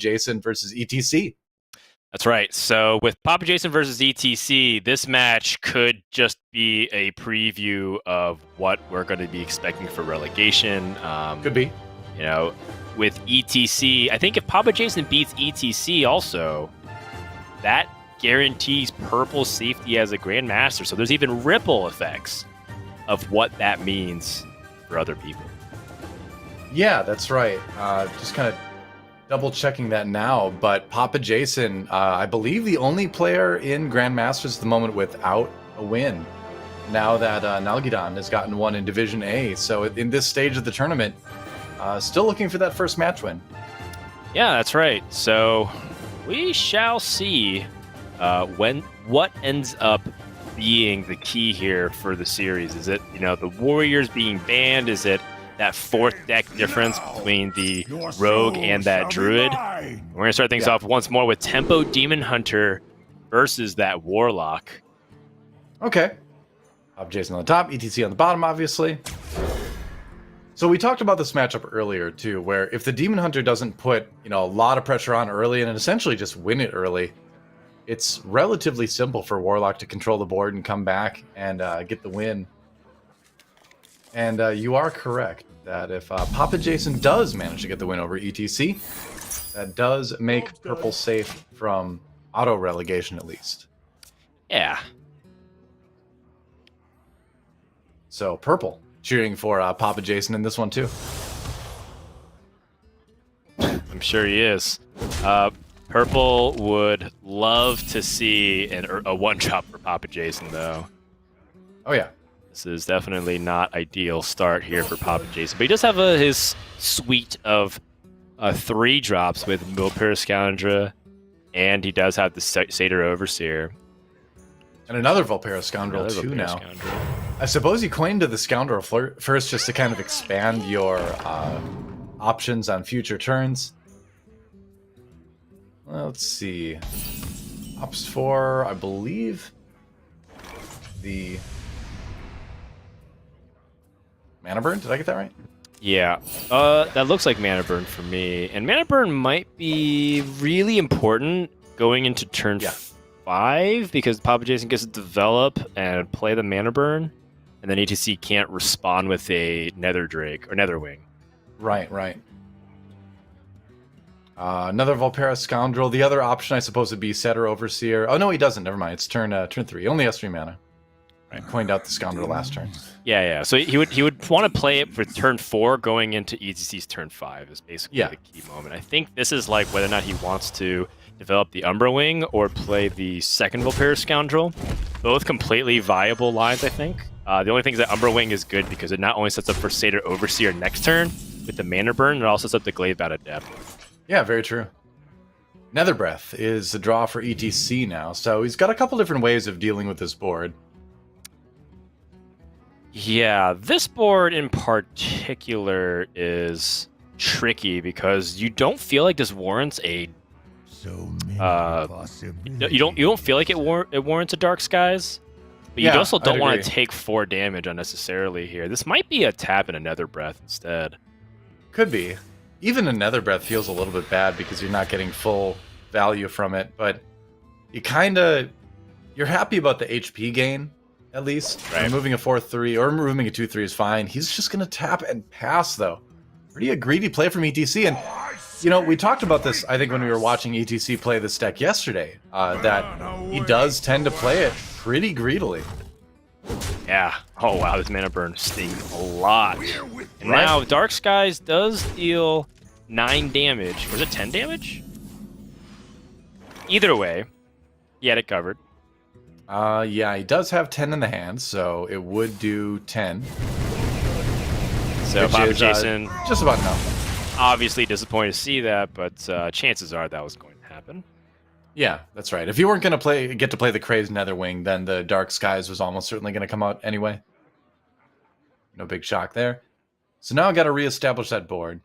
PapaJason versus ETC. That's right. So with PapaJason versus ETC, this match could just be a preview of what we're going to be expecting for relegation. Could be. You know, with ETC, I think if PapaJason beats ETC also, that guarantees Purple safety as a Grandmaster. So there's even ripple effects of what that means for other people. Yeah, that's right. Just kind of double checking that now, but PapaJason, I believe the only player in Grandmasters at the moment without a win. Now that Nalgidon has gotten one in Division A, so in this stage of the tournament, still looking for that first match win. Yeah, that's right. So we shall see what ends up being the key here for the series. Is it, the Warriors being banned? Is it that fourth deck difference between the Rogue and that Druid? We're going to start things off once more with Tempo Demon Hunter versus that Warlock. Okay. PapaJason on the top, ETC on the bottom, obviously. So we talked about this matchup earlier, too, where if the Demon Hunter doesn't put, a lot of pressure on early and essentially just win it early, it's relatively simple for Warlock to control the board and come back and get the win. And you are correct that if PapaJason does manage to get the win over ETC, that does make Purple safe from auto relegation at least. Yeah. So Purple cheering for PapaJason in this one too. I'm sure he is. Purple would love to see a one-drop for PapaJason though. Oh yeah. This is definitely not ideal start here for PapaJason, but he does have his suite of 3 drops with Volpera Scoundrel, and he does have the Satyr Overseer. And another Volpera Scoundrel too now. I suppose you coined the Scoundrel first just to kind of expand your options on future turns. Well, let's see. Ops for, I believe, the Mana Burn? Did I get that right? Yeah. That looks like Mana Burn for me. And Mana Burn might be really important going into turn 5 because PapaJason gets to develop and play the Mana Burn, and then ETC can't respond with a Nether Drake or Netherwing. Right. Another Volpera Scoundrel. The other option, I suppose, would be Satyr Overseer. Oh, no, he doesn't. Never mind. It's turn 3. He only has 3 mana. Right. Coined out the Scoundrel last turn. Yeah. So he would want to play it for turn 4 going into ETC's turn 5 is basically the key moment. I think this is like whether or not he wants to develop the Umbra Wing or play the second Volpera Scoundrel. Both completely viable lines, I think. The only thing is that Umbra Wing is good because it not only sets up for Satyr Overseer next turn with the Mana Burn, it also sets up the Glaive at Depth. Yeah, very true. Nether Breath is the draw for ETC now, so he's got a couple different ways of dealing with this board. Yeah, this board in particular is tricky because you don't feel like this warrants a. You don't feel like it warrants a Dark Skies, but you also don't want to take 4 damage unnecessarily here. This might be a tap and a Nether Breath instead. Could be. Even a Nether Breath feels a little bit bad because you're not getting full value from it, but you're happy about the HP gain. At least, removing a 4-3 or removing a 2-3 is fine. He's just going to tap and pass, though. Pretty a greedy play from ETC. And, we talked about this, I think, when we were watching ETC play this deck yesterday, that he does tend to play it pretty greedily. Yeah. Oh, wow, this Mana Burn stings a lot. And now, Dark Skies does deal 9 damage. Was it 10 damage? Either way, he had it covered. Yeah, he does have 10 in the hand, so it would do 10. So PapaJason just about enough. Obviously disappointed to see that, but chances are that was going to happen. Yeah, that's right. If you weren't going to get to play the Crazed Netherwing, then the Dark Skies was almost certainly going to come out anyway. No big shock there. So now I got to reestablish that board.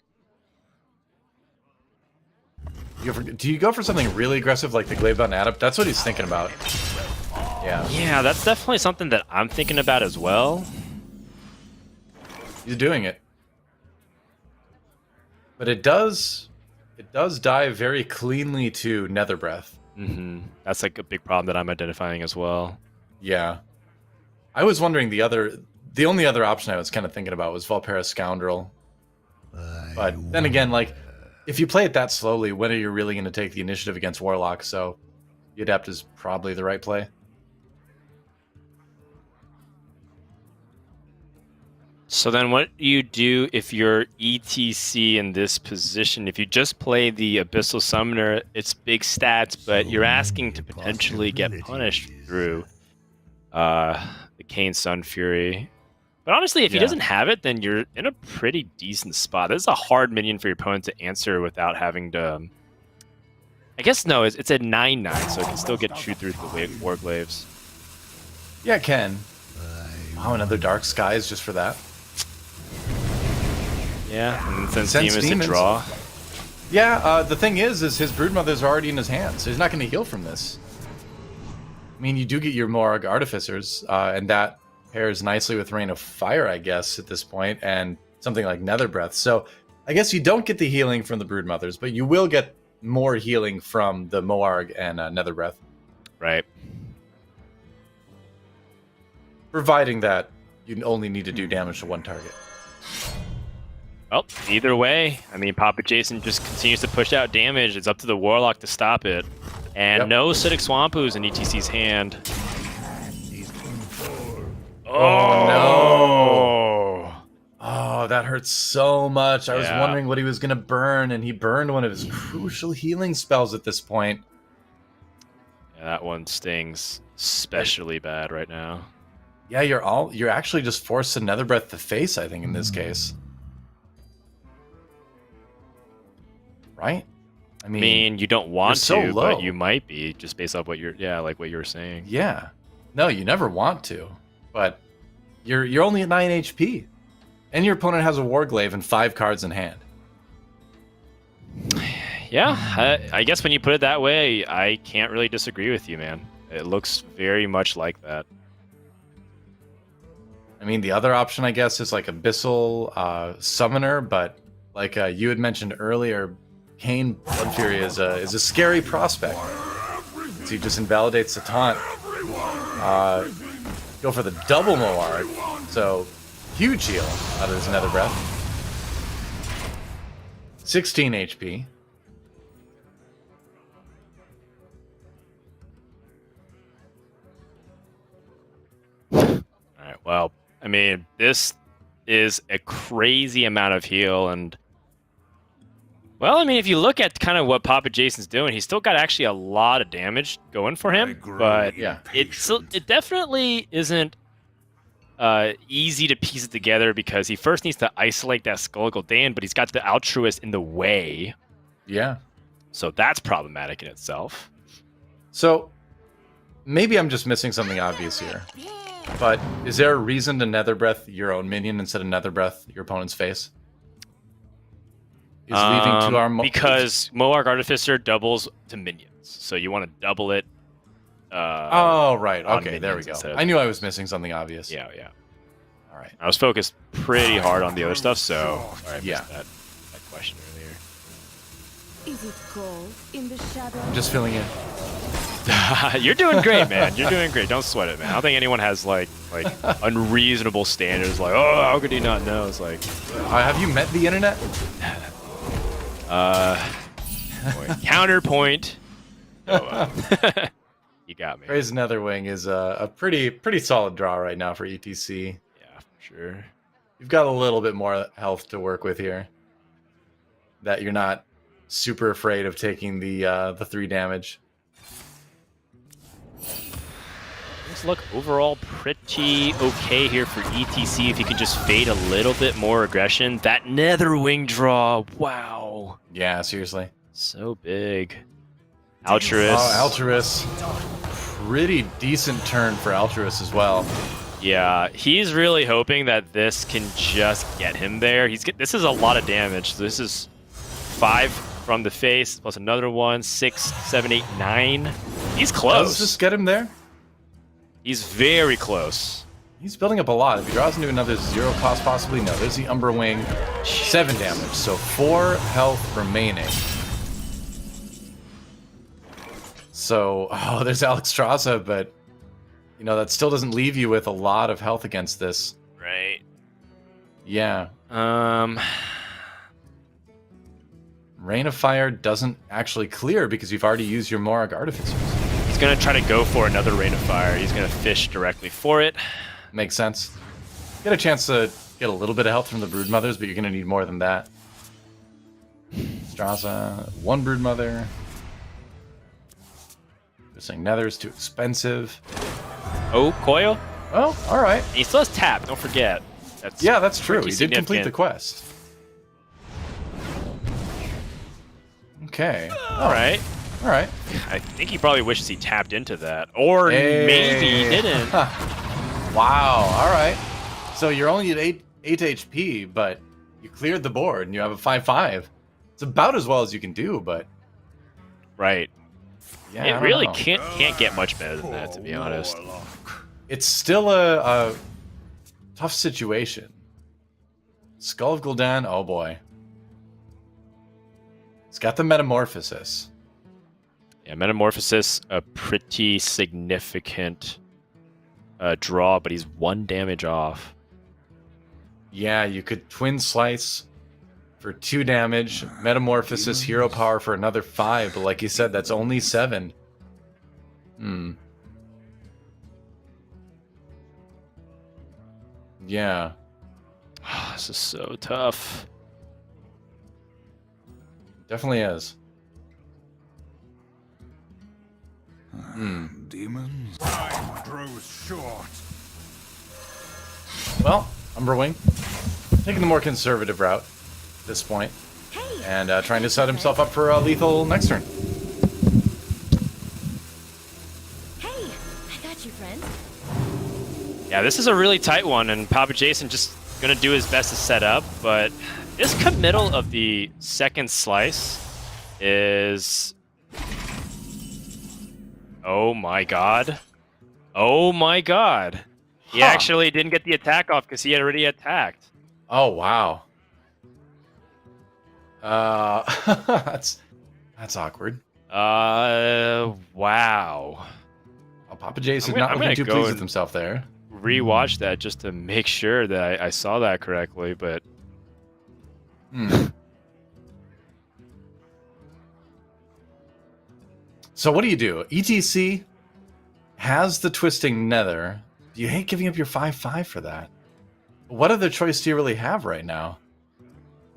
Do you go for something really aggressive like the Glaive-Bound Adept? That's what he's thinking about. Yeah, that's definitely something that I'm thinking about as well. He's doing it. But it does it does die very cleanly to Nether Breath. That's like a big problem that I'm identifying as well. Yeah. I was wondering the only other option I was kind of thinking about was Valpera Scoundrel. But then again, like, if you play it that slowly, when are you really going to take the initiative against Warlock? So the Adept is probably the right play. So then what do you do if you're ETC in this position? If you just play the Abyssal Summoner, it's big stats, but you're asking to potentially get punished through the Kayn Sun Fury. But honestly, if he doesn't have it, then you're in a pretty decent spot. This is a hard minion for your opponent to answer without having to... I guess no, it's a 9/9, so it can still get chewed through the Warglaves. Yeah, it can. Wow, another Dark Skies just for that. Yeah, and then Sense Demons to draw. Yeah, the thing is his Broodmothers are already in his hand, so he's not going to heal from this. I mean, you do get your Morag Artificers, and that pairs nicely with Rain of Fire, I guess, at this point, and something like Nether Breath. So I guess you don't get the healing from the Broodmothers, but you will get more healing from the Moarg and Nether Breath. Right. Providing that you only need to do damage to one target. Well, either way, I mean, PapaJason just continues to push out damage. It's up to the Warlock to stop it. And no Acidic Swampoo's in ETC's hand. Oh, no. Oh, that hurts so much. I was wondering what he was going to burn, and he burned one of his crucial healing spells at this point. Yeah, that one stings especially bad right now. Yeah, you're actually just forced to Nether Breath the face, I think, in this case. Right? I mean, you don't want so to, low. but you might be, just based off what like what you were saying. Yeah. No, you never want to. But you're only at 9 HP. And your opponent has a Warglaive and 5 cards in hand. Yeah, I guess when you put it that way, I can't really disagree with you, man. It looks very much like that. I mean, the other option, I guess, is like Abyssal Summoner, but like you had mentioned earlier, Kayn Blood Fury is a scary prospect. So he just invalidates the taunt. Go for the double Moarg. So huge heal out of his Nether Breath. 16 HP. Alright, well, I mean, this is a crazy amount of heal, and well, I mean, if you look at kind of what PapaJason's doing, he's still got actually a lot of damage going for him, but yeah, it definitely isn't easy to piece it together because he first needs to isolate that Skull Gul'dan, but he's got the Altruist in the way. Yeah. So that's problematic in itself. So maybe I'm just missing something obvious here. But is there a reason to Nether Breath your own minion instead of Nether Breath your opponent's face? Is leaving 2 arm because Moarg Artificer doubles to minions, so you want to double it. Oh, right. Okay, there we go. I knew I was missing something obvious. Yeah. All right. I was focused pretty hard on the other stuff, so I missed that question earlier. Is it cold in the shadow? I'm just filling in. You're doing great, man. You're doing great. Don't sweat it, man. I don't think anyone has like unreasonable standards. Like, oh, how could he not know? It's like, have you met the internet? Counterpoint. Oh, you got me. Praise Netherwing is a pretty solid draw right now for ETC. Yeah, for sure. You've got a little bit more health to work with here. That you're not super afraid of taking the 3 damage. Things look overall pretty okay here for ETC if you can just fade a little bit more aggression. That Netherwing draw, wow. Yeah, seriously. So big. Altruist. Oh, Altruist. Pretty decent turn for Altruist as well. Yeah, he's really hoping that this can just get him there. This is a lot of damage. So this is 5 from the face, plus another one, 6, 7, 8, 9. He's close. Does this get him there? He's very close. He's building up a lot. If he draws into another 0 cost, possibly. No, there's the Umber Wing. 7 damage, so 4 health remaining. So, oh, there's Alexstrasza, but you know that still doesn't leave you with a lot of health against this. Right. Yeah. Um. Rain of Fire doesn't actually clear because you've already used your Morag Artificers. He's gonna try to go for another Rain of Fire. He's gonna fish directly for it. Makes sense. Get a chance to get a little bit of health from the Broodmothers, but you're gonna need more than that. Straza, one Broodmother. They're saying Nether's too expensive. Oh, Coil. Oh, all right. And he still has tap. Don't forget. Yeah, that's true. pretty He did complete the significant. quest. Okay. All right. All right. I think he probably wishes he tapped into that, or Hey. maybe he didn't. Wow. All right. So you're only at 8 HP, but you cleared the board and you have a 5/5. It's about as well as you can do, but Right. yeah, I It don't really know. can't get much better than that, to be honest. It's still a tough situation. Skull of Gul'dan, oh boy. It's got the Metamorphosis. Yeah, Metamorphosis, a pretty significant draw, but he's 1 damage off. Yeah, you could Twin Slice for 2 damage, Metamorphosis, Hero Power for another 5, but like you said, that's only 7. Yeah. This is so tough. Definitely is. Demons? Time grows short. Well, Umberwing taking the more conservative route at this point, and trying to set himself up for a lethal next turn. Hey, I got you, friend. Yeah, this is a really tight one, and PapaJason just gonna do his best to set up, but this committal of the second slice is... Oh my god. Oh my god. He Huh. actually didn't get the attack off because he had already attacked. Oh wow. That's awkward. Wow. Oh, PapaJason I'm not gonna looking too go pleased with and- himself there. Rewatch that just to make sure that I saw that correctly, but So what do you do? ETC has the Twisting Nether. Do you hate giving up your 5/5 for that? What other choice do you really have right now?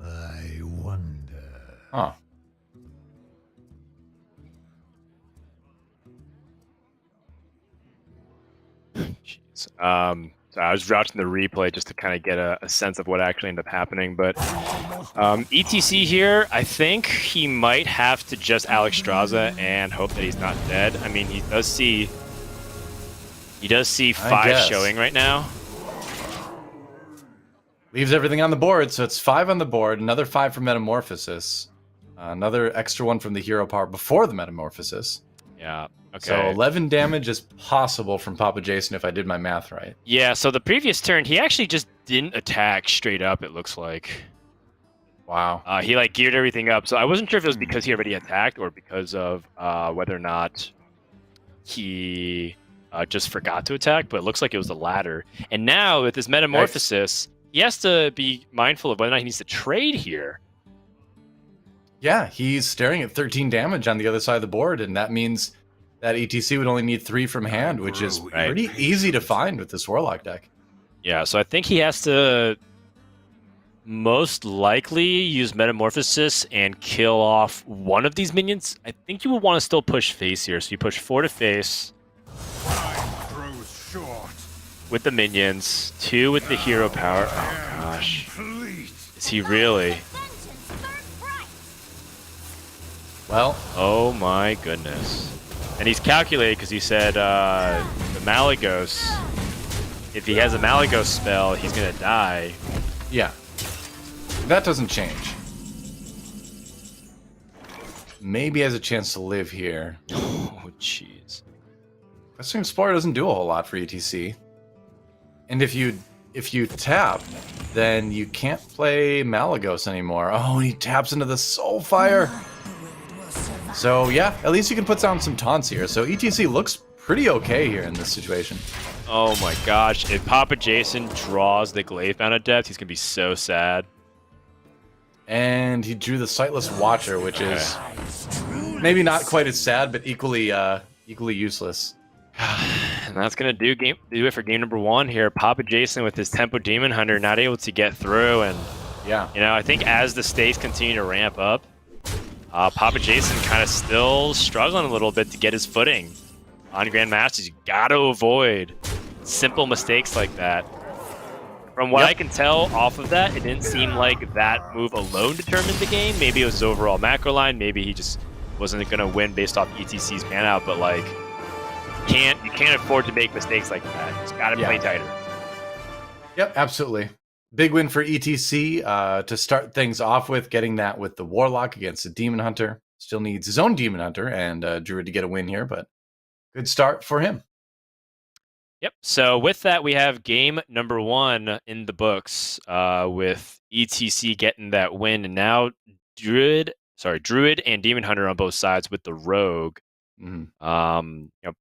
I wonder. Huh. jeez. So I was watching the replay just to kind of get a sense of what actually ended up happening, but ETC here, I think he might have to just Alexstrasza and hope that he's not dead. I mean, he does see 5 guess. showing right now. Leaves everything on the board, so it's 5 on the board, another 5 from Metamorphosis, another extra one from the Hero Power before the Metamorphosis. Yeah. Okay. So 11 damage is possible from PapaJason if I did my math right. Yeah, so the previous turn, he actually just didn't attack straight up, it looks like. Wow. He, like, geared everything up. So I wasn't sure if it was because he already attacked or because of whether or not he just forgot to attack, but it looks like it was the latter. And now, with this Metamorphosis, he has to be mindful of whether or not he needs to trade here. Yeah, he's staring at 13 damage on the other side of the board, and that means that ETC would only need 3 from hand, which is Right. pretty easy to find with this Warlock deck. Yeah, so I think he has to most likely use Metamorphosis and kill off one of these minions. I think you would want to still push face here, so you push 4 to face Time grows short. with the minions, 2 with the hero power. Oh gosh, Complete. is he really? Well, Oh my goodness. And he's calculated because he said the Malagos, if he has a Malagos spell, he's going to die. yeah. That doesn't change. Maybe has a chance to live here. Oh, jeez. Western Explorer doesn't do a whole lot for ETC. And if you tap, then you can't play Malagos anymore. Oh, and he taps into the Soulfire. So yeah, at least you can put down some taunts here. So ETC looks pretty okay here in this situation. Oh my gosh, if PapaJason draws the Glavebound Adept, he's going to be so sad. And he drew the Sightless Watcher, which is maybe not quite as sad, but equally useless. And that's going to do it for game number 1 here. PapaJason with his Tempo Demon Hunter not able to get through. And, Yeah. you know, I think as the stakes continue to ramp up, PapaJason kind of still struggling a little bit to get his footing. On Grandmasters, you got to avoid simple mistakes like that. From what I can tell off of that, it didn't seem like that move alone determined the game. Maybe it was his overall macro line. Maybe he just wasn't going to win based off ETC's man out. But like, you can't afford to make mistakes like that. You just got to play tighter. Yep, absolutely. Big win for ETC to start things off with, getting that with the Warlock against the Demon Hunter. Still needs his own Demon Hunter and Druid to get a win here, but good start for him. Yep. So with that, we have game number 1 in the books with ETC getting that win. And now Druid and Demon Hunter on both sides with the Rogue. Mm-hmm. You know,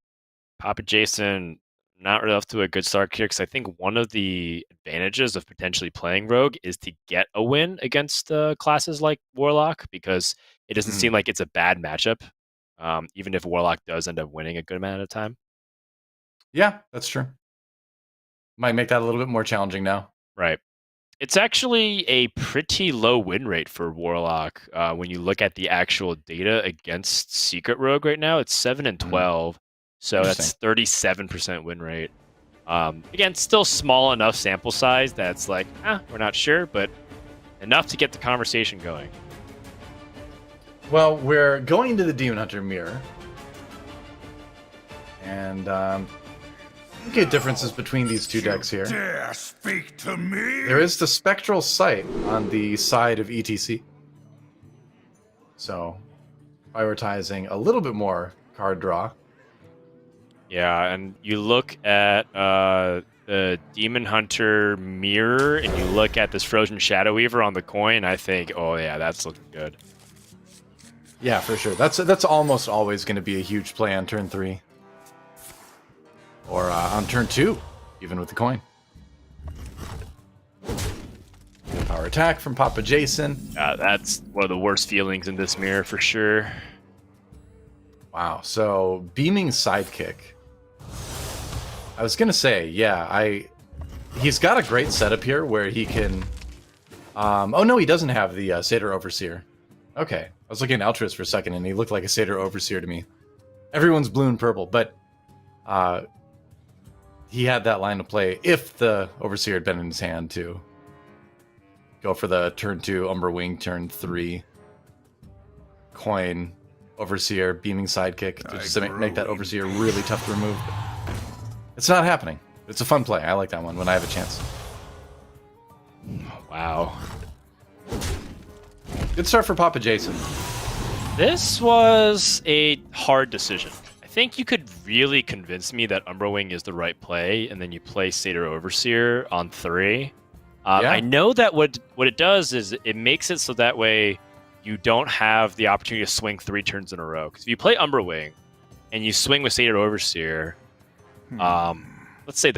PapaJason not really off to a good start here because I think one of the advantages of potentially playing Rogue is to get a win against classes like Warlock, because it doesn't seem like it's a bad matchup, even if Warlock does end up winning a good amount of time. Yeah, that's true. Might make that a little bit more challenging now. Right. It's actually a pretty low win rate for Warlock when you look at the actual data against Secret Rogue right now. It's 7 and 12. So that's 37% win rate. Again, still small enough sample size that's like, we're not sure, but enough to get the conversation going. Well, we're going into the Demon Hunter mirror. And look at differences between these two decks here. Dare speak to me? There is the Spectral Sight on the side of ETC. So, prioritizing a little bit more card draw. Yeah, and you look at the Demon Hunter mirror, and you look at this Frozen Shadow Weaver on the coin, I think, oh yeah, that's looking good. Yeah, for sure. That's almost always going to be a huge play on turn 3. Or on turn 2, even with the coin. Power attack from PapaJason. That's one of the worst feelings in this mirror for sure. Wow, so Beaming Sidekick. I was going to say, yeah, he's got a great setup here where he can... oh no, he doesn't have the Satyr Overseer. Okay, I was looking at Altruist for a second and he looked like a Satyr Overseer to me. Everyone's blue and purple, but he had that line to play if the Overseer had been in his hand to go for the turn 2 Umber Wing, turn 3 coin Overseer, Beaming Sidekick, just to make that Overseer really tough to remove. It's not happening. It's a fun play. I like that one when I have a chance. Wow. Good start for PapaJason. This was a hard decision. I think you could really convince me that Umbra Wing is the right play, and then you play Satyr Overseer on 3. I know that what it does is it makes it so that way you don't have the opportunity to swing 3 turns in a row. Because if you play Umbra Wing and you swing with Satyr Overseer, let's say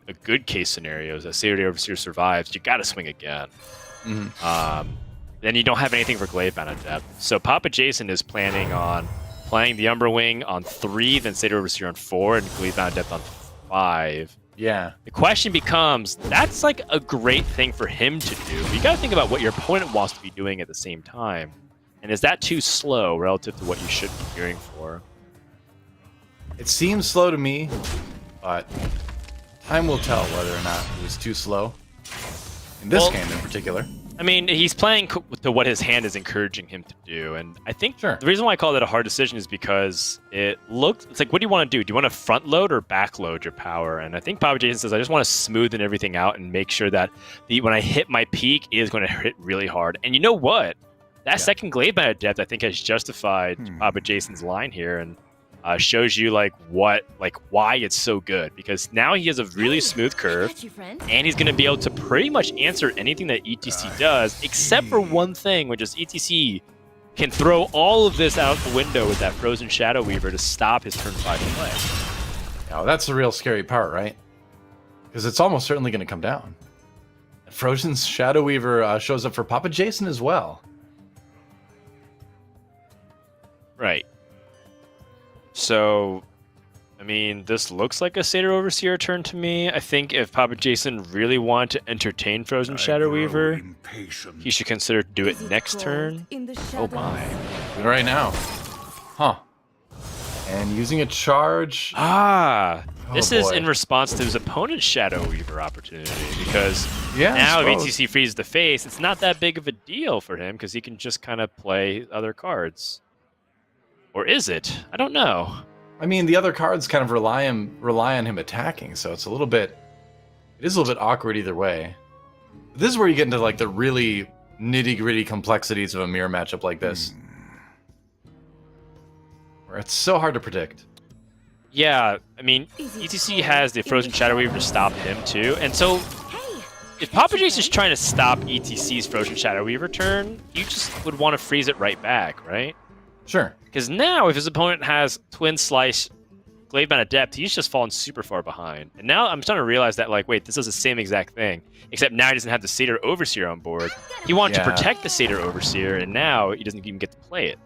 a good case scenario is that Satyr Overseer survives, you got to swing again. Then you don't have anything for Glavebound Adept. So PapaJason is planning on playing the Umbra Wing on 3, then Satyr Overseer on 4, and Glavebound Adept on 5. Yeah. The question becomes, that's like a great thing for him to do. You got to think about what your opponent wants to be doing at the same time. And is that too slow relative to what you should be gearing for? It seems slow to me, but time will tell whether or not it was too slow. In this game in particular. I mean, he's playing to what his hand is encouraging him to do, and I think the reason why I call that a hard decision is because it's like, what do you want to do? Do you want to front load or back load your power? And I think PapaJason says, I just want to smoothen everything out and make sure that when I hit my peak, it is going to hit really hard. And you know what? That second Glavebound Adept, I think, has justified PapaJason's line here, and shows you why it's so good, because now he has a really smooth curve, and he's going to be able to pretty much answer anything that ETC does, except for one thing, which is ETC can throw all of this out the window with that Frozen Shadow Weaver to stop his turn 5 play. Now, that's the real scary part, right? Because it's almost certainly going to come down. Frozen's Shadow Weaver shows up for PapaJason as well. Right. So, I mean, this looks like a Satyr Overseer turn to me. I think if PapaJason really wanted to entertain Frozen Shadow Weaver, he should consider to do it next turn. Oh my. Right now. Huh. And using a charge. This is in response to his opponent's Shadow Weaver opportunity, because now if ETC freezes the face, it's not that big of a deal for him because he can just kind of play other cards. Or is it? I don't know. I mean, the other cards kind of rely on him attacking, so it's a little bit... It is a little bit awkward either way. This is where you get into like the really nitty-gritty complexities of a mirror matchup like this. Where it's so hard to predict. Yeah, I mean, ETC has the Frozen Shadow Weaver to stop him too, and so if PapaJason is trying to stop ETC's Frozen Shadow Weaver turn, you just would want to freeze it right back, right? Sure. Because now, if his opponent has Twin Slice, Glavebound Adept, he's just fallen super far behind. And now I'm starting to realize that, like, wait, this is the same exact thing, except now he doesn't have the Satyr Overseer on board. He wanted to protect the Satyr Overseer, and now he doesn't even get to play it.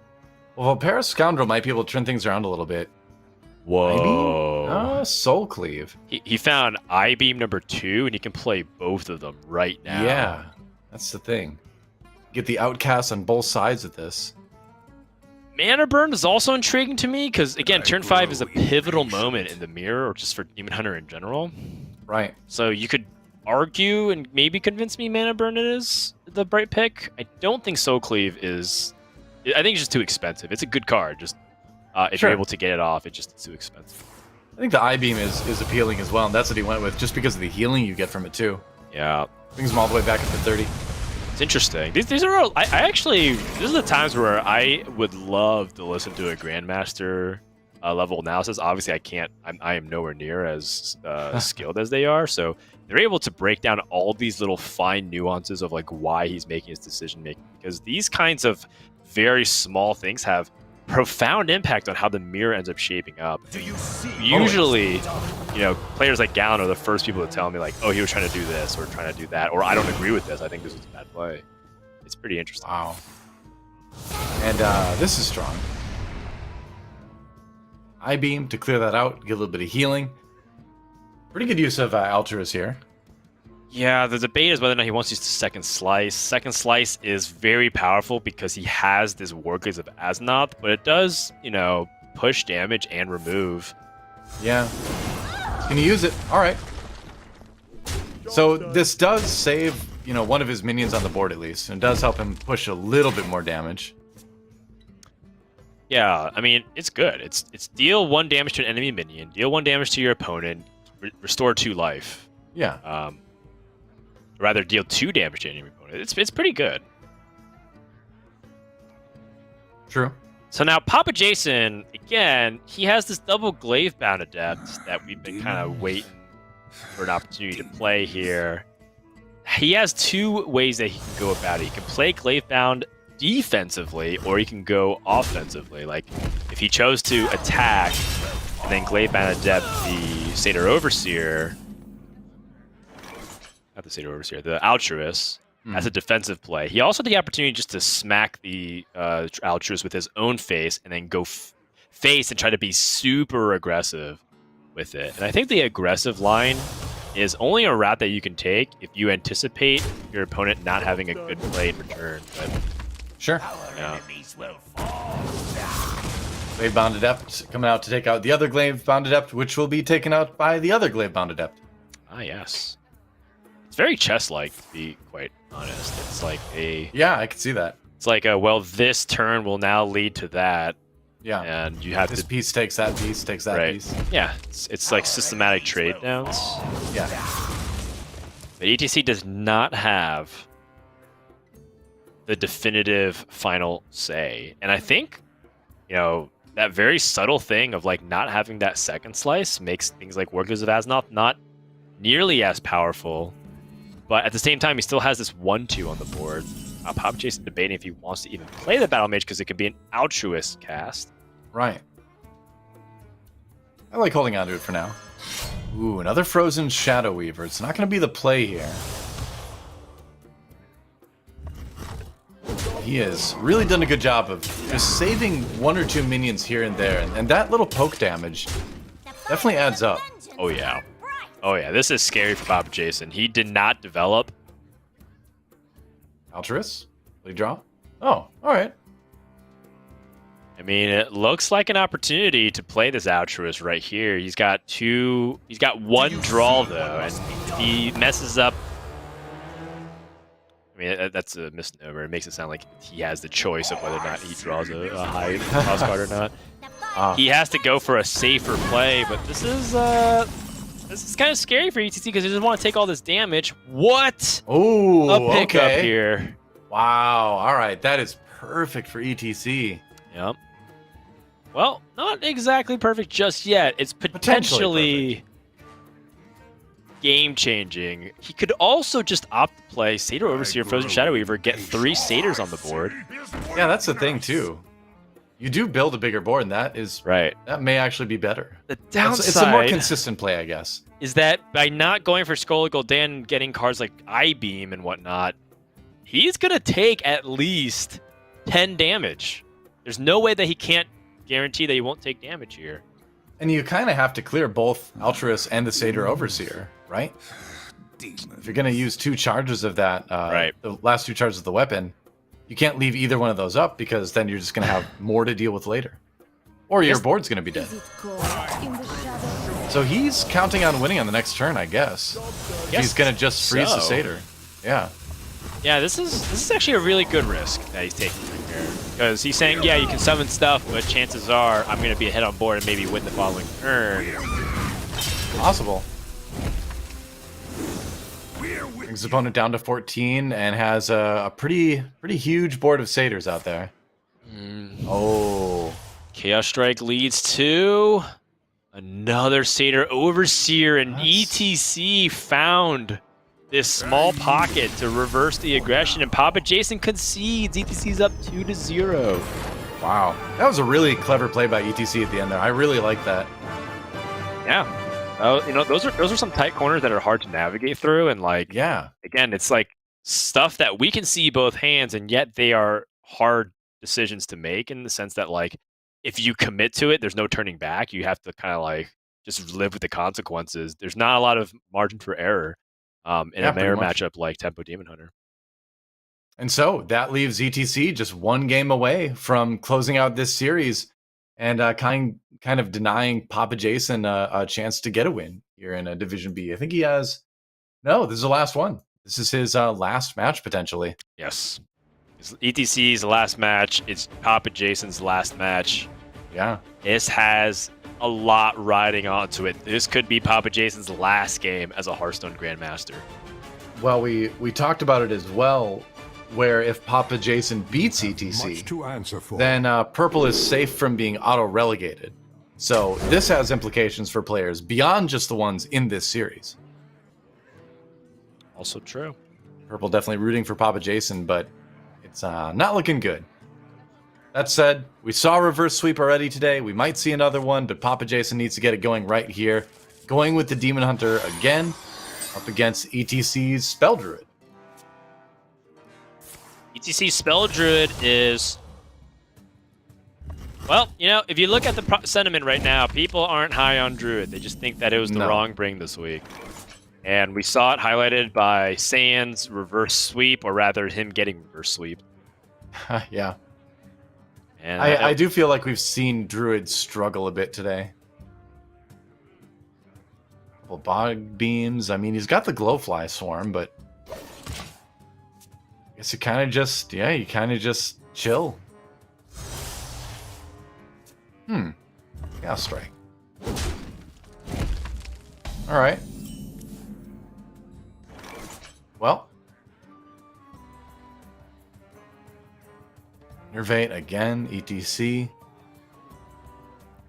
Well, Paris Scoundrel might be able to turn things around a little bit. Whoa. Soul Cleave. He found I-Beam number 2, and he can play both of them right now. Yeah, that's the thing. Get the outcasts on both sides of this. Mana Burn is also intriguing to me, because, again, turn 5 is a pivotal moment in the mirror, or just for Demon Hunter in general. Right. So you could argue and maybe convince me Mana Burn is the right pick. I don't think Soul Cleave is... I think it's just too expensive. It's a good card, just if you're able to get it off, it's just too expensive. I think the I-Beam is appealing as well, and that's what he went with, just because of the healing you get from it, too. Yeah. Brings him all the way back up to 30. It's interesting. These are all... I actually... These are the times where I would love to listen to a Grandmaster level analysis. Obviously, I can't... I am nowhere near as skilled as they are, so they're able to break down all these little fine nuances of like why he's making his decision making, because these kinds of very small things have profound impact on how the mirror ends up shaping up. Usually, you know, players like Gallon are the first people to tell me like, oh, he was trying to do this or trying to do that, or I don't agree with this. I think this was a bad play. It's pretty interesting. Wow. And this is strong. I-Beam to clear that out, get a little bit of healing. Pretty good use of Altruis here. Yeah, the debate is whether or not he wants to use the Second Slice. Second Slice is very powerful because he has this Warglaze of Aznath, but it does, you know, push damage and remove. Yeah. Can you use it? All right. So this does save, you know, one of his minions on the board at least, and does help him push a little bit more damage. Yeah, I mean, it's good. It's deal 1 damage to an enemy minion, deal 1 damage to your opponent, restore 2 life. Yeah. Rather deal 2 damage to any opponent. It's pretty good. True. So now PapaJason, again, he has this double Glavebound Adept that we've been kind of waiting for an opportunity to play here. He has 2 ways that he can go about it. He can play Glavebound defensively, or he can go offensively. Like, if he chose to attack and then Glavebound Adept the Satyr Overseer, not the Satyr Overseer, the Altruis, as a defensive play. He also had the opportunity just to smack the Altruis with his own face and then go face and try to be super aggressive with it. And I think the aggressive line is only a route that you can take if you anticipate your opponent not having a good play in return. But, sure. Yeah. Glavebound Adept coming out to take out the other Glavebound Adept, which will be taken out by the other Glavebound Adept. Ah, yes. It's very chess-like, to be quite honest. It's like a... Yeah, I can see that. It's like a, well, this turn will now lead to that. Yeah. And you have this to... piece takes that piece, takes that piece. Yeah, it's like systematic trade downs. Yeah. But ETC does not have the definitive final say. And I think, you know, that very subtle thing of like not having that second slice makes things like Warglaze of Aznath not nearly as powerful. But at the same time, he still has this 1-2 on the board. PapaJason debating if he wants to even play the Battle Mage because it could be an altruist cast. Right. I like holding on to it for now. Ooh, another Frozen Shadow Weaver. It's not going to be the play here. He has really done a good job of just saving 1 or 2 minions here and there, and that little poke damage definitely adds up. Oh yeah. Oh yeah, this is scary for PapaJason. He did not develop. Altruis? Will he draw? Oh, alright. I mean, it looks like an opportunity to play this altruist right here. He's got 1 draw though, and he messes up. I mean, that's a misnomer. It makes it sound like he has the choice of whether or not he draws a high cost card or not. He has to go for a safer play, but this is kind of scary for ETC because he doesn't want to take all this damage. What? Oh, a pickup okay. here. Wow, alright. That is perfect for ETC. Yep. Well, not exactly perfect just yet. It's potentially game-changing. He could also just opt to play Satyr Overseer, Frozen Shadow Weaver, get 3 Satyrs on the board. Yeah, that's the thing, too. You do build a bigger board, and that is right. That may actually be better. The downside it's a more consistent play, I guess. Is that by not going for Skull of Gul'dan and getting cards like I-Beam and whatnot, he's going to take at least 10 damage. There's no way that he can't guarantee that he won't take damage here. And you kind of have to clear both Altruis and the Satyr Overseer, right? If you're going to use 2 charges of that, right. The last 2 charges of the weapon, you can't leave either one of those up because then you're just going to have more to deal with later. Or your board's going to be dead. So he's counting on winning on the next turn, I guess. He's going to just freeze the Satyr. Yeah. Yeah, this is actually a really good risk that he's taking right here. Because he's saying, yeah, you can summon stuff, but chances are I'm going to be ahead on board and maybe win the following turn. Possible. Brings his opponent down to 14 and has a pretty huge board of Satyrs out there. Oh. Chaos Strike leads to another Satyr Overseer, and ETC found this small pocket to reverse the aggression, and PapaJason concedes. ETC's up 2-0. Wow. That was a really clever play by ETC at the end there. I really like that. Yeah. You know, those are some tight corners that are hard to navigate through, and like, yeah, again, it's like stuff that we can see both hands, and yet they are hard decisions to make in the sense that, like, if you commit to it, there's no turning back. You have to kind of like just live with the consequences. There's not a lot of margin for error in a mirror matchup like Tempo Demon Hunter. And so that leaves ETC just 1 game away from closing out this series and kind of denying PapaJason a chance to get a win here in a Division B. I think he has... No, this is the last one. This is his last match, potentially. Yes. It's ETC's last match. It's PapaJason's last match. Yeah. This has a lot riding onto it. This could be PapaJason's last game as a Hearthstone Grandmaster. Well, we talked about it as well, where if PapaJason beats ETC, then Purple is safe from being auto-relegated. So this has implications for players beyond just the ones in this series. Also true. Purple definitely rooting for PapaJason, but it's not looking good. That said, we saw a reverse sweep already today. We might see another one, but PapaJason needs to get it going right here. Going with the Demon Hunter again, up against ETC's Spell Druid. ETC Spell Druid is... Well, you know, if you look at the sentiment right now, people aren't high on Druid. They just think that it was the wrong bring this week. And we saw it highlighted by Saiyan's reverse sweep, or rather him getting reverse sweep. Yeah. And I do feel like we've seen Druid struggle a bit today. Couple bog beams. I mean, he's got the Glowfly Swarm, but I guess you kind of just, you kind of just chill. Chaos Strike. All right. Well. Innervate again, ETC.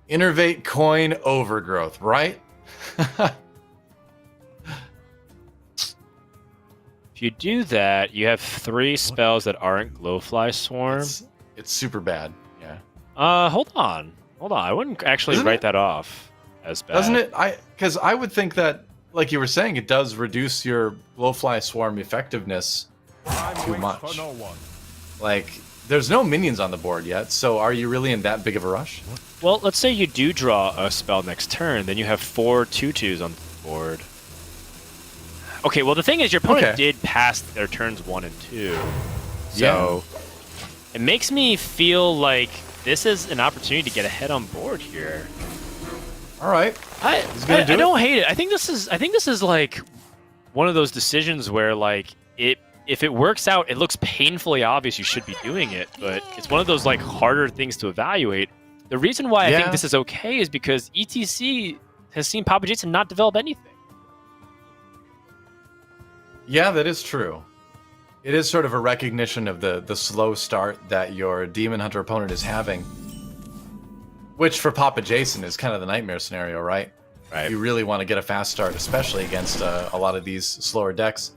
Innervate coin overgrowth, right? If you do that, you have 3 spells that aren't Glowfly Swarm. It's super bad. Yeah. Hold on. I wouldn't actually Isn't write it? that off as bad. Doesn't it? Because I would think that, like you were saying, it does reduce your Glowfly Swarm effectiveness too much. Like, there's no minions on the board yet, so are you really in that big of a rush? Well, let's say you do draw a spell next turn, then you have 4 2/2s on the board. Okay, well the thing is, your opponent did pass their turns 1 and 2, so it makes me feel like this is an opportunity to get ahead on board here. All right. I don't hate it. I think this is like one of those decisions where like if it works out, it looks painfully obvious you should be doing it, but it's one of those like harder things to evaluate. The reason why I think this is okay is because ETC has seen PapaJason not develop anything. Yeah, that is true. It is sort of a recognition of the slow start that your Demon Hunter opponent is having. Which for PapaJason is kind of the nightmare scenario, right? Right. You really want to get a fast start, especially against a lot of these slower decks.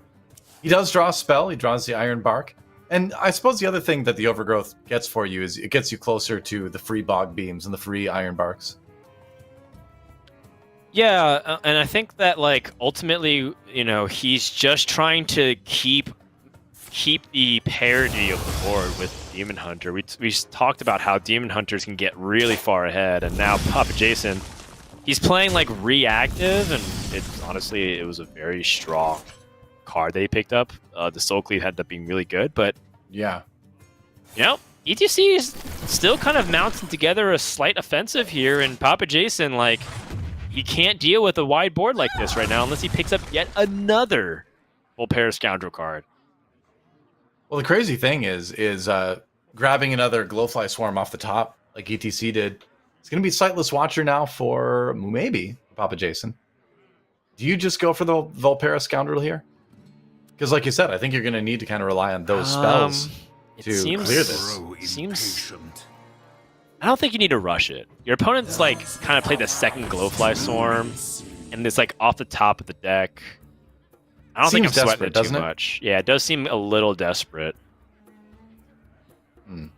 He does draw a spell, he draws the Iron Bark. And I suppose the other thing that the Overgrowth gets for you is it gets you closer to the free Bog Beams and the free Iron Barks. Yeah, and I think that like ultimately, you know, he's just trying to keep the parity of the board with Demon Hunter. We talked about how Demon Hunters can get really far ahead, and now PapaJason, he's playing like reactive, and honestly it was a very strong card that he picked up. The Soul Cleave ended up being really good, but yeah, you know, ETC is still kind of mounting together a slight offensive here, and PapaJason, like, he can't deal with a wide board like this right now unless he picks up yet another Volpera Scoundrel card. Well, the crazy thing is grabbing another Glowfly Swarm off the top, like ETC did. It's going to be Sightless Watcher now for maybe PapaJason. Do you just go for the Volpera Scoundrel here? Because, like you said, I think you're going to need to kind of rely on those spells to clear this. I don't think you need to rush it. Your opponent's like kind of played the second Glowfly Swarm, and it's like off the top of the deck. I don't think I'm sweating it too much. Yeah, it does seem a little desperate. What do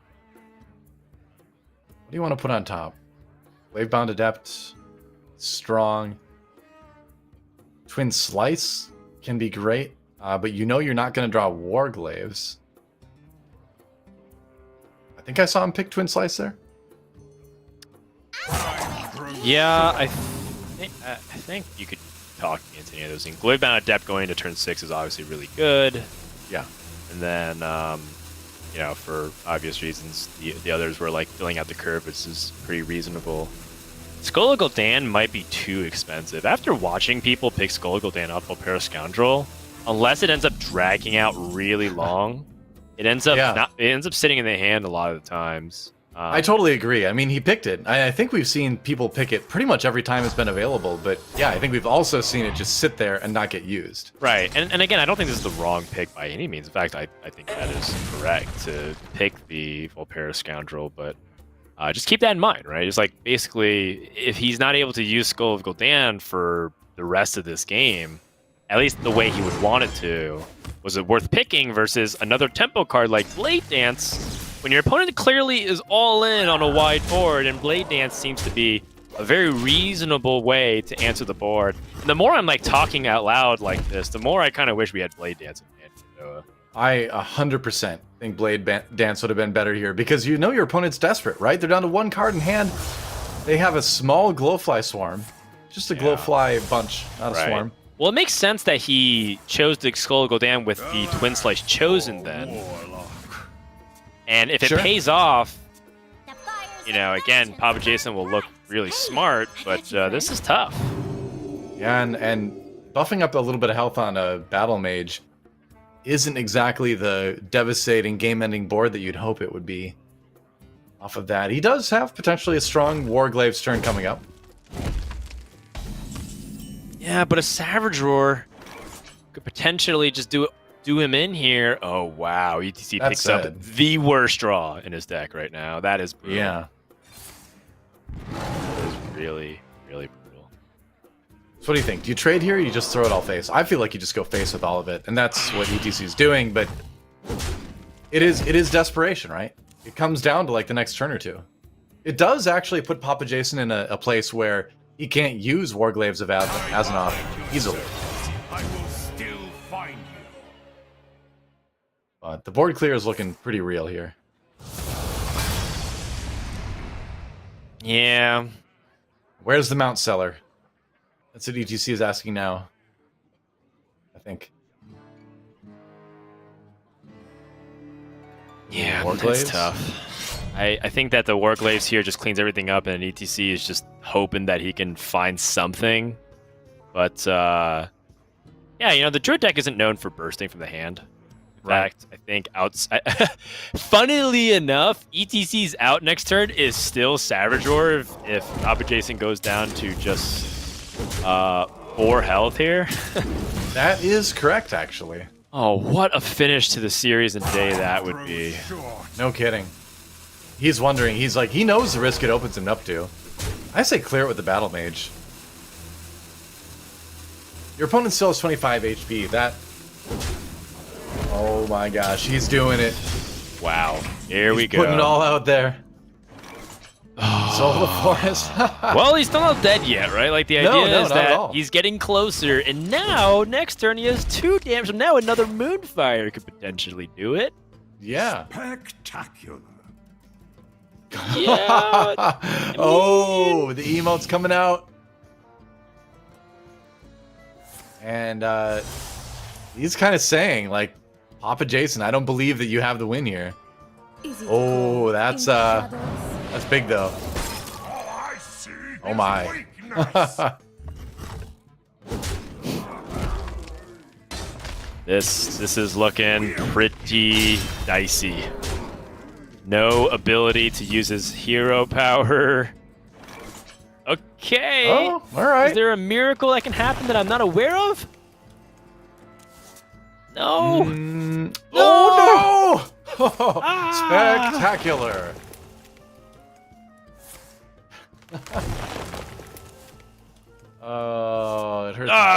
you want to put on top? Wavebound Adept, strong. Twin Slice can be great, but you know you're not going to draw Warglaves. I think I saw him pick Twin Slice there. Yeah, I think you could talk me into any of those things. Wavebound Adept going into turn 6 is obviously really good. Yeah. And then, you know, for obvious reasons, the others were like filling out the curve, which is pretty reasonable. Skull of Gul'dan might be too expensive. After watching people pick Skull of Gul'dan off Volpera Scoundrel, unless it ends up dragging out really long, it ends up sitting in the hand a lot of the times. I totally agree. I mean, he picked it. I think we've seen people pick it pretty much every time it's been available. But yeah, I think we've also seen it just sit there and not get used. Right. And again, I don't think this is the wrong pick by any means. In fact, I think that is correct to pick the Volpera Scoundrel. But just keep that in mind, right? It's like basically, if he's not able to use Skull of Gul'dan for the rest of this game, at least the way he would want it to, was it worth picking versus another tempo card like Blade Dance? When your opponent clearly is all in on a wide board, and Blade Dance seems to be a very reasonable way to answer the board. And the more I'm like talking out loud like this, the more I kind of wish we had Blade Dance in hand. So, I 100% think Blade Dance would have been better here because you know your opponent's desperate, right? They're down to 1 card in hand. They have a small Glowfly Swarm. Just a Glowfly bunch, not a swarm. Well, it makes sense that he chose the Skull of Gul'dan with the Twin Slice chosen then. And if it pays off, you know, again, PapaJason will look really smart, but this is tough. Yeah, and buffing up a little bit of health on a Battle Mage isn't exactly the devastating game-ending board that you'd hope it would be. Off of that, he does have potentially a strong Warglaves turn coming up. Yeah, but a Savage Roar could potentially just do him in here. Oh, wow. ETC picks up the worst draw in his deck right now. That is brutal. Yeah. That is really, really brutal. So what do you think? Do you trade here or you just throw it all face? I feel like you just go face with all of it, and that's what ETC is doing, but it is desperation, right? It comes down to like the next turn or two. It does actually put PapaJason in a place where he can't use Warglaves of Azanoth easily. I will still find you. But the board clear is looking pretty real here. Yeah. Where's the Mount Cellar? That's what ETC is asking now. I think. Yeah, Warglaves? that's tough. I think that the Warglaves here just cleans everything up, and ETC is just hoping that he can find something. But, yeah, you know, the Druid deck isn't known for bursting from the hand. In fact, I think outside... Funnily enough, ETC's out next turn is still Savage Roar if PapaJason goes down to just 4 health here. That is correct, actually. Oh, what a finish to the series and day that would be. No kidding. He's wondering. He's like, he knows the risk it opens him up to. I say clear it with the Battle Mage. Your opponent still has 25 HP. That... Oh my gosh, he's doing it. Wow. Here we go. Putting it all out there. Soul of the Forest. Well, he's still not dead yet, right? Like, the idea is not at that all. he's getting closer, and now, next turn, he has 2 damage, so now another Moonfire could potentially do it. Yeah. Spectacular. Yeah. Oh, the emote's coming out. And he's kind of saying, like, PapaJason, I don't believe that you have the win here. Is it Oh, cold that's in the shadows? that's big though. All I see Oh is my. weakness. This is looking pretty dicey. No ability to use his hero power. Okay. Oh, all right. Is there a miracle that can happen that I'm not aware of? No. Oh no! Ah! Spectacular. Oh, it hurts. Ah,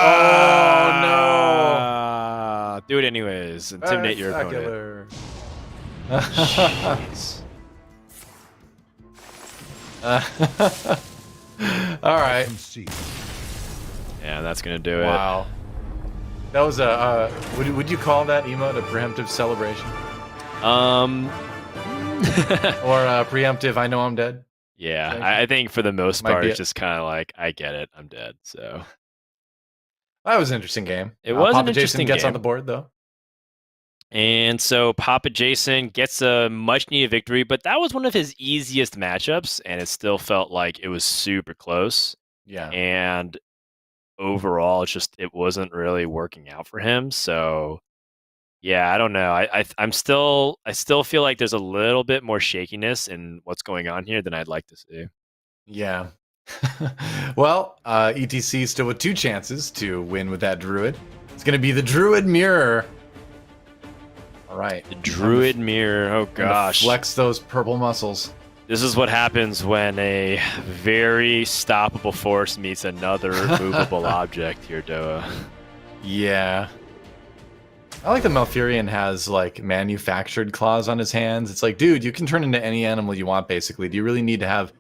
do it anyways. Intimidate your opponent. Jeez. All right. Yeah, that's gonna do it. Wow. That was a. Would you call that emote a preemptive celebration or a preemptive? I know I'm dead. Yeah, I think for the most Might part, be it's just kind of like, I get it, I'm dead. So That was an interesting game. It was an PapaJason interesting gets on game. the board though. And so PapaJason gets a much-needed victory, but that was one of his easiest matchups, and it still felt like it was super close. Yeah. And overall, it wasn't really working out for him. So, yeah, I don't know. I still feel like there's a little bit more shakiness in what's going on here than I'd like to see. Yeah. Well, ETC still with 2 chances to win with that Druid. It's going to be the Druid Mirror. All right. The Druid Mirror. Oh, gosh. Flex those purple muscles. This is what happens when a very stoppable force meets another movable object here, Doa. Yeah. I like that Malfurion has, like, manufactured claws on his hands. It's like, dude, you can turn into any animal you want, basically. Do you really need to have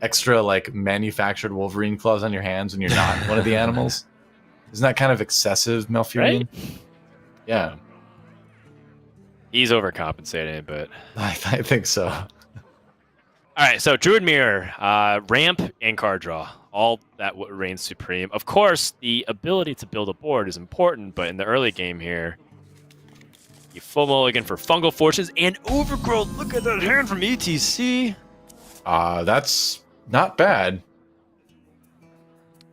extra, like, manufactured Wolverine claws on your hands when you're not one of the animals? Isn't that kind of excessive, Malfurion? Right? Yeah. He's overcompensating, but... I think so. All right, so Druid Mirror, ramp and card draw. All that reigns supreme. Of course, the ability to build a board is important, but in the early game here, you full mulligan for Fungal Forces and Overgrowth. Look at that hand from ETC. That's not bad.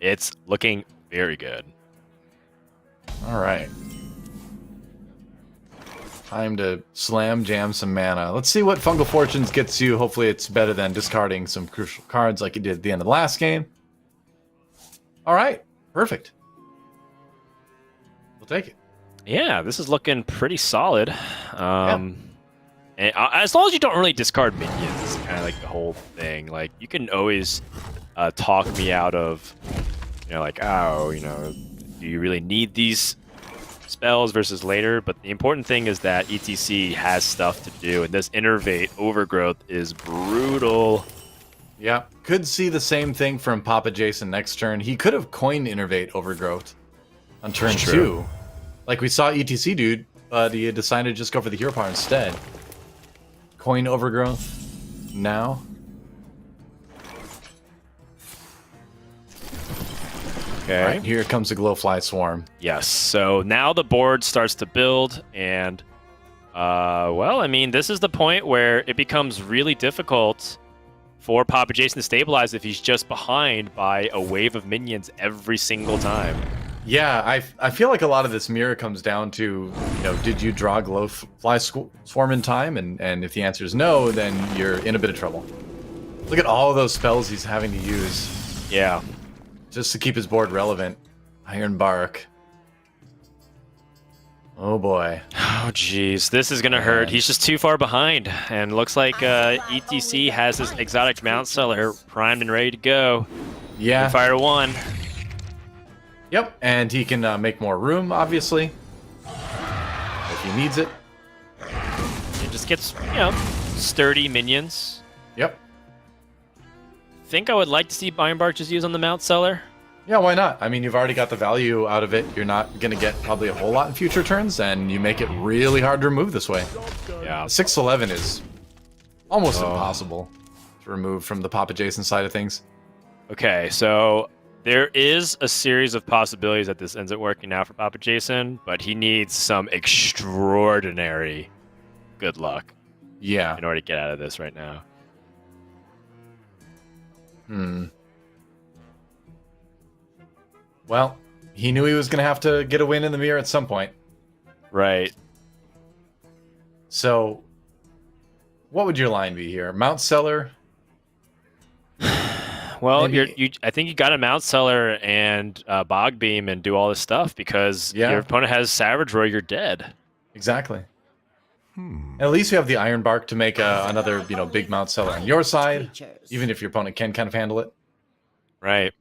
It's looking very good. All right. Time to slam jam some mana. Let's see what Fungal Fortunes gets you. Hopefully it's better than discarding some crucial cards like you did at the end of the last game. All right. Perfect. We'll take it. Yeah, this is looking pretty solid. And as long as you don't really discard minions, it's kind of like the whole thing. Like, you can always talk me out of you know, like, oh, you know, do you really need these spells versus later? But the important thing is that ETC has stuff to do, and this Innervate Overgrowth is brutal. Yeah, could see the same thing from PapaJason next turn. He could have coined Innervate Overgrowth on turn True. 2. Like we saw ETC dude, but he had decided to just go for the hero power instead. Coin Overgrowth now. Okay. All right, here comes the Glowfly Swarm. Yes. So now the board starts to build, and well, I mean, this is the point where it becomes really difficult for PapaJason to stabilize if he's just behind by a wave of minions every single time. Yeah, I feel like a lot of this mirror comes down to, you know, did you draw Glowfly Swarm in time? And if the answer is no, then you're in a bit of trouble. Look at all of those spells he's having to use Yeah. just to keep his board relevant. Iron Bark. Oh boy. Oh, jeez. This is going to hurt. He's just too far behind. And looks like ETC has his exotic Mount Seller primed and ready to go. Yeah. Fire 1. Yep, and he can make more room, obviously, if he needs it. It just gets, you know, sturdy minions. Yep. Think I would like to see Iron Bark just used on the Mount Seller. Yeah, why not? I mean, you've already got the value out of it. You're not going to get probably a whole lot in future turns, and you make it really hard to remove this way. Yeah. 611 is almost impossible to remove from the PapaJason side of things. Okay, so there is a series of possibilities that this ends up working out for PapaJason, but he needs some extraordinary good luck Yeah. in order to get out of this right now. Well, he knew he was going to have to get a win in the mirror at some point. Right. So, what would your line be here? Mount Seller? Well, Maybe- I think you got to Mount Seller and Bog Beam and do all this stuff because Yeah. your opponent has Savage Roar, you're dead. Exactly. And at least you have the Iron Bark to make another, you know, big Mount Seller on your side, even if your opponent can kind of handle it. Right.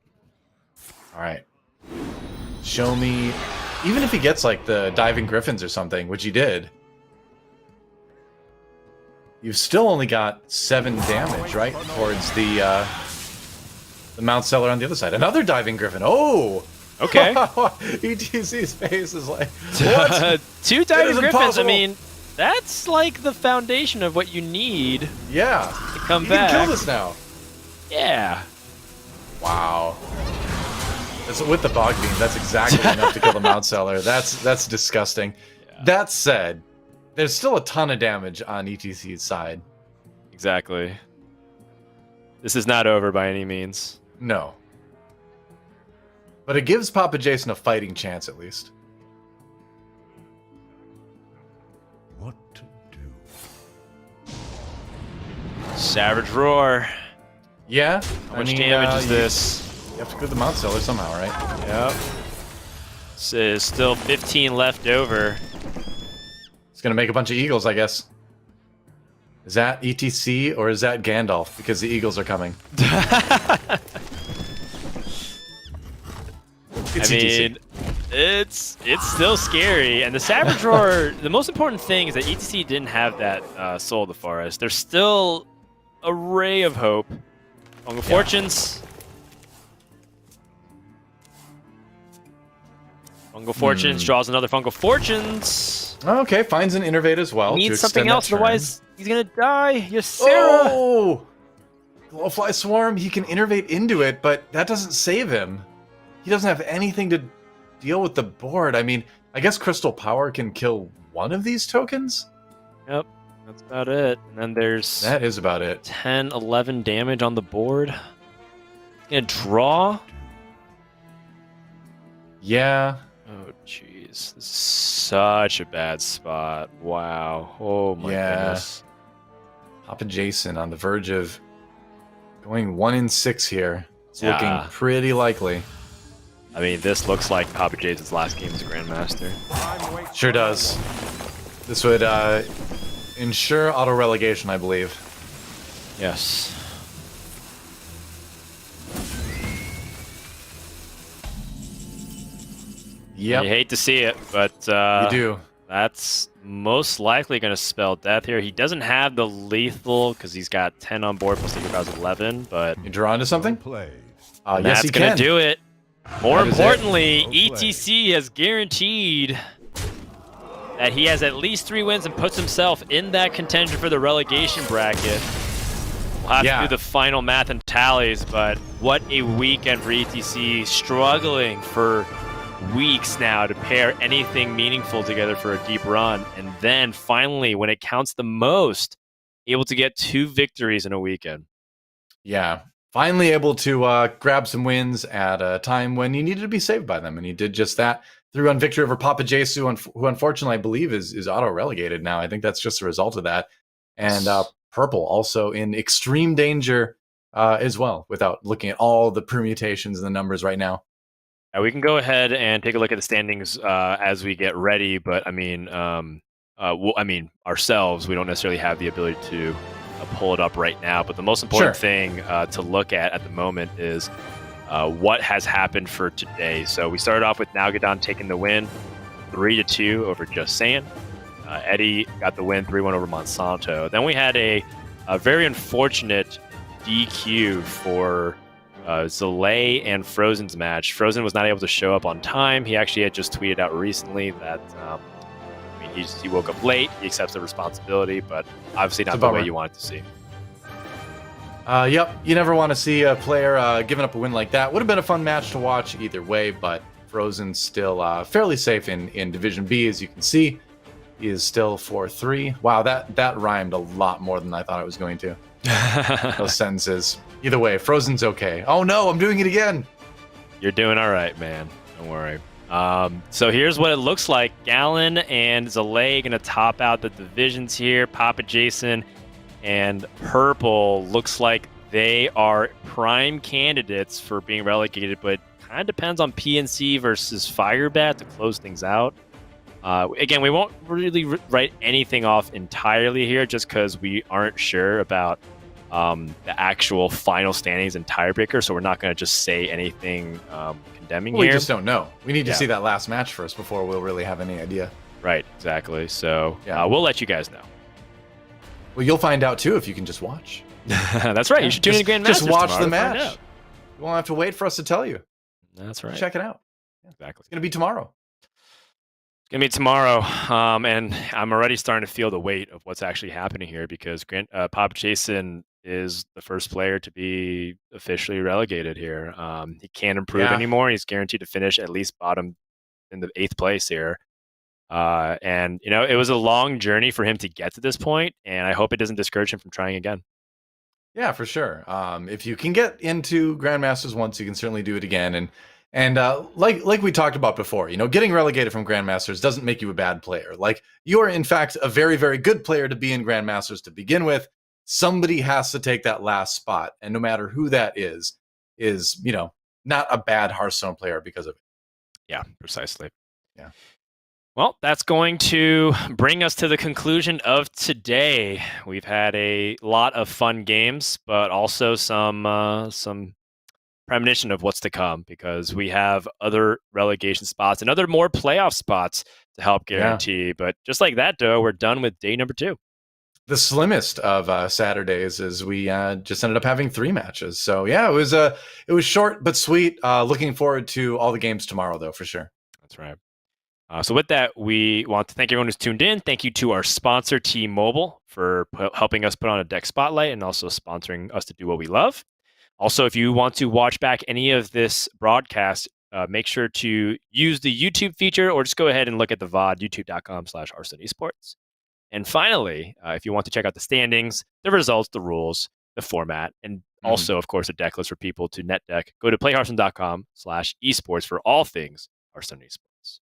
All right. Show me, even if he gets like the Diving Griffins or something, which he did, you've still only got 7 damage, right? Towards the Mount Seller on the other side. Another Diving Griffin. Oh! Okay. ETC's face is like, what? 2 That Diving is Griffins, impossible. I mean, that's like the foundation of what you need Yeah. to come You back. can kill this now. Yeah. Wow. That's, with the Bog Beam, that's exactly enough to kill the Mount Seller. That's disgusting. Yeah. That said, there's still a ton of damage on ETC's side. Exactly. This is not over by any means. No. But it gives PapaJason a fighting chance, at least. What to do? Savage Roar. Yeah? How much damage is this? You have to kill the Mount Seller somehow, right? Yep. So still 15 left over. It's gonna make a bunch of eagles, I guess. Is that ETC or is that Gandalf? Because the eagles are coming. It's I ETC. mean, it's still scary. And the Savage Roar, the most important thing is that ETC didn't have that Soul of the Forest. There's still a ray of hope. Fungal Fortunes. Fungal Fortunes draws another Fungal Fortunes. Okay, finds an Innervate as well. to Needs extend something that else, turn. otherwise he's gonna die. Ysera. Oh! Glowfly Swarm, he can Innervate into it, but that doesn't save him. He doesn't have anything to deal with the board. I mean, I guess Crystal Power can kill one of these tokens? Yep, that's about it. And then there's That is about it. 10, 11 damage on the board. Gonna draw. Yeah. Oh, jeez. This is such a bad spot. Wow. Oh, my goodness. PapaJason on the verge of going 1 in 6 here. It's Yeah. looking pretty likely. I mean, this looks like PapaJason's last game as a Grandmaster. Sure does. This would ensure auto-relegation, I believe. Yes. Yep. You hate to see it, but You do. that's most likely going to spell death here. He doesn't have the lethal because he's got 10 on board plus Secret Vows 11, but You draw into something? Played. Yes, that's he going can. to do it. More That is it. importantly, Well played. ETC has guaranteed that he has at least 3 wins and puts himself in that contention for the relegation bracket. We'll have to do the final math and tallies, but what a weekend for ETC, struggling for weeks now to pair anything meaningful together for a deep run. And then finally, when it counts the most, able to get 2 victories in a weekend. Yeah. Finally able to grab some wins at a time when he needed to be saved by them. And he did just that. Threw on victory over PapaJason, who unfortunately I believe is auto-relegated now. I think that's just a result of that. And Purple also in extreme danger as well, without looking at all the permutations and the numbers right now. We can go ahead and take a look at the standings as we get ready, but I mean, ourselves, we don't necessarily have the ability to pull it up right now. But the most important thing to look at the moment is what has happened for today. So we started off with Nalgadon taking the win, 3-2 over Just Saying. Eddie got the win, 3-1 over Monsanto. Then we had a very unfortunate DQ for Zalay and Frozen's match. Frozen was not able to show up on time. He actually had just tweeted out recently that he woke up late. He accepts the responsibility, but obviously not the way you want it to see. Yep, you never want to see a player giving up a win like that. Would have been a fun match to watch either way, but Frozen's still fairly safe in Division B, as you can see. He is still 4-3. Wow, that rhymed a lot more than I thought it was going to. Those sentences. Either way, Frozen's okay. Oh no, I'm doing it again. You're doing all right, man. Don't worry. So here's what it looks like. Gallon and Zalay going to top out the divisions here. PapaJason and Purple looks like they are prime candidates for being relegated, but kind of depends on PNC versus Firebat to close things out. Again, we won't really write anything off entirely here just because we aren't sure about the actual final standings and tiebreaker, so we're not going to just say anything condemning here. We just don't know. We need to see that last match first before we'll really have any idea. Right, exactly. So we'll let you guys know. Well, you'll find out too if you can just watch. That's right. You should tune in to Grandmasters. Just watch the to match. You won't have to wait for us to tell you. That's right. Check it out. Exactly. It's going to be tomorrow. It's going to be tomorrow, and I'm already starting to feel the weight of what's actually happening here because PapaJason is the first player to be officially relegated here. He can't improve anymore. He's guaranteed to finish at least bottom in the 8th place here. And, it was a long journey for him to get to this point, and I hope it doesn't discourage him from trying again. Yeah, for sure. If you can get into Grandmasters once, you can certainly do it again. And like we talked about before, getting relegated from Grandmasters doesn't make you a bad player. Like, you are, in fact, a very, very good player to be in Grandmasters to begin with. Somebody has to take that last spot. And no matter who that is, not a bad Hearthstone player because of it. Yeah, precisely. Yeah. Well, that's going to bring us to the conclusion of today. We've had a lot of fun games, but also some premonition of what's to come because we have other relegation spots and other more playoff spots to help guarantee. Yeah. But just like that, though, we're done with day number 2. The slimmest of Saturdays is we just ended up having 3 matches. So yeah, it was short but sweet. Looking forward to all the games tomorrow, though, for sure. That's right. So with that, we want to thank everyone who's tuned in. Thank you to our sponsor, T-Mobile, for helping us put on a deck spotlight and also sponsoring us to do what we love. Also, if you want to watch back any of this broadcast, make sure to use the YouTube feature or just go ahead and look at the VOD, youtube.com/Hearthstone Esports. And finally, if you want to check out the standings, the results, the rules, the format, and also, of course, a deck list for people to net deck, go to playhearthstone.com/esports for all things Hearthstone Esports.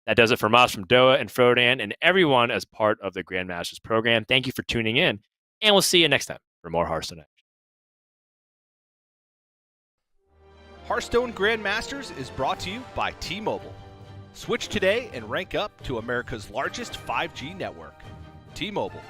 That does it from us, from Doa and Frodan, and everyone as part of the Grandmasters program. Thank you for tuning in, and we'll see you next time for more Hearthstone action. Hearthstone Grandmasters is brought to you by T-Mobile. Switch today and rank up to America's largest 5G network. T-Mobile.